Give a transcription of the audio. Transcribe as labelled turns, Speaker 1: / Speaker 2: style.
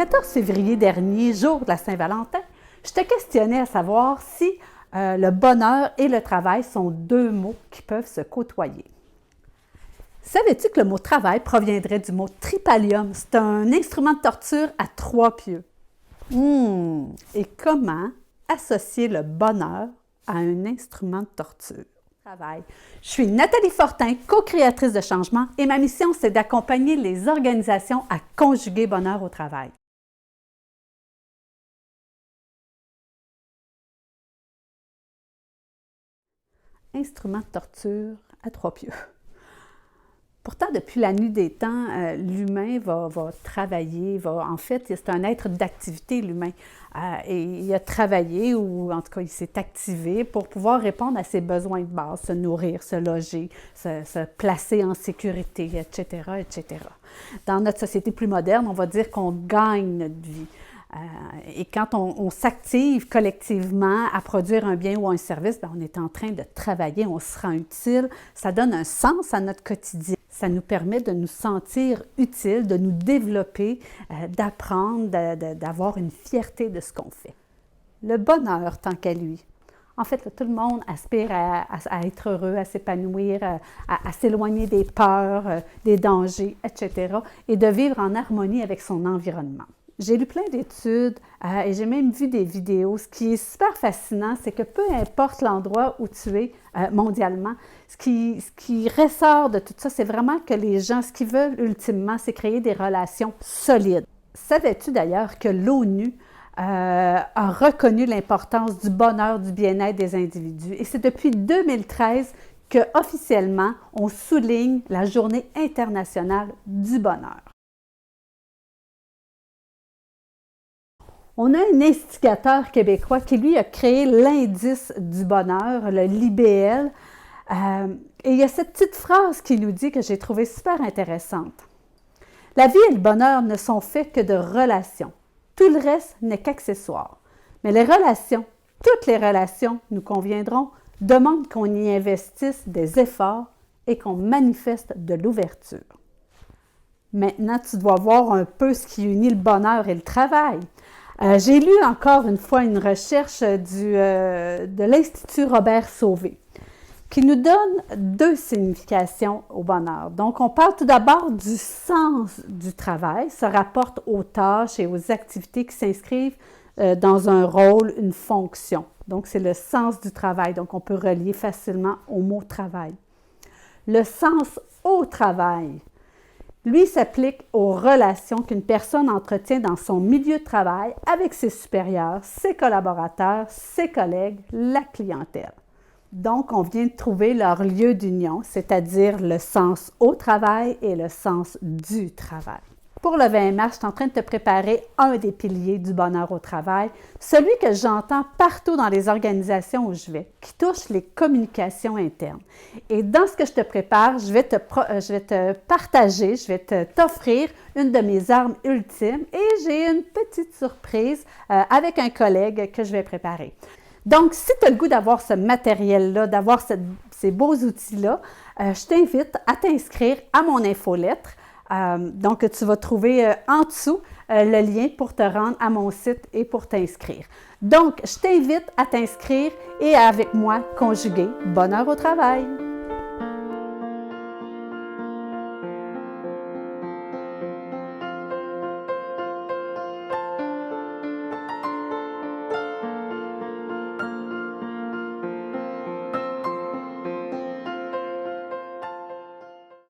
Speaker 1: 14 février dernier, jour de la Saint-Valentin, je te questionnais à savoir si le bonheur et le travail sont deux mots qui peuvent se côtoyer. Savais-tu que le mot travail proviendrait du mot tripalium? C'est un instrument de torture à 3 pieux. Et comment associer le bonheur à un instrument de torture? Travail. Je suis Nathalie Fortin, co-créatrice de Changement, et ma mission, c'est d'accompagner les organisations à conjuguer bonheur au travail. Instrument de torture à 3 pieux. Pourtant, depuis la nuit des temps, l'humain va travailler, en fait, c'est un être d'activité, l'humain. Et il a travaillé, ou en tout cas, il s'est activé pour pouvoir répondre à ses besoins de base, se nourrir, se loger, se placer en sécurité, etc., etc. Dans notre société plus moderne, on va dire qu'on gagne notre vie. Et quand on s'active collectivement à produire un bien ou un service, on est en train de travailler, on se rend utile, ça donne un sens à notre quotidien. Ça nous permet de nous sentir utiles, de nous développer, d'apprendre, d'avoir une fierté de ce qu'on fait. Le bonheur, tant qu'à lui. En fait, tout le monde aspire à être heureux, à s'épanouir, à s'éloigner des peurs, des dangers, etc. et de vivre en harmonie avec son environnement. J'ai lu plein d'études et j'ai même vu des vidéos. Ce qui est super fascinant, c'est que peu importe l'endroit où tu es mondialement, ce qui ressort de tout ça, c'est vraiment que les gens, ce qu'ils veulent ultimement, c'est créer des relations solides. Savais-tu d'ailleurs que l'ONU a reconnu l'importance du bonheur, du bien-être des individus? Et c'est depuis 2013 qu'officiellement, on souligne la Journée internationale du bonheur. On a un instigateur québécois qui, lui, a créé l'indice du bonheur, le l'IBL. Et il y a cette petite phrase qui nous dit que j'ai trouvée super intéressante. « La vie et le bonheur ne sont faits que de relations. Tout le reste n'est qu'accessoire. Mais les relations, toutes les relations, nous conviendront, demandent qu'on y investisse des efforts et qu'on manifeste de l'ouverture. » Maintenant, tu dois voir un peu ce qui unit le bonheur et le travail. J'ai lu encore une fois une recherche de l'Institut Robert Sauvé qui nous donne 2 significations au bonheur. Donc, on parle tout d'abord du sens du travail, se rapporte aux tâches et aux activités qui s'inscrivent dans un rôle, une fonction. Donc, c'est le sens du travail. Donc, on peut relier facilement au mot travail. Le sens au travail, lui, s'applique aux relations qu'une personne entretient dans son milieu de travail avec ses supérieurs, ses collaborateurs, ses collègues, la clientèle. Donc, on vient de trouver leur lieu d'union, c'est-à-dire le sens au travail et le sens du travail. Pour le 20 mars, je suis en train de te préparer un des piliers du bonheur au travail, celui que j'entends partout dans les organisations où je vais, qui touche les communications internes. Et dans ce que je te prépare, je vais te partager, t'offrir une de mes armes ultimes et j'ai une petite surprise avec un collègue que je vais préparer. Donc, si tu as le goût d'avoir ce matériel-là, d'avoir ces beaux outils-là, je t'invite à t'inscrire à mon infolettre. Donc, tu vas trouver en dessous le lien pour te rendre à mon site et pour t'inscrire. Donc, je t'invite à t'inscrire et avec moi conjuguer bonheur au travail.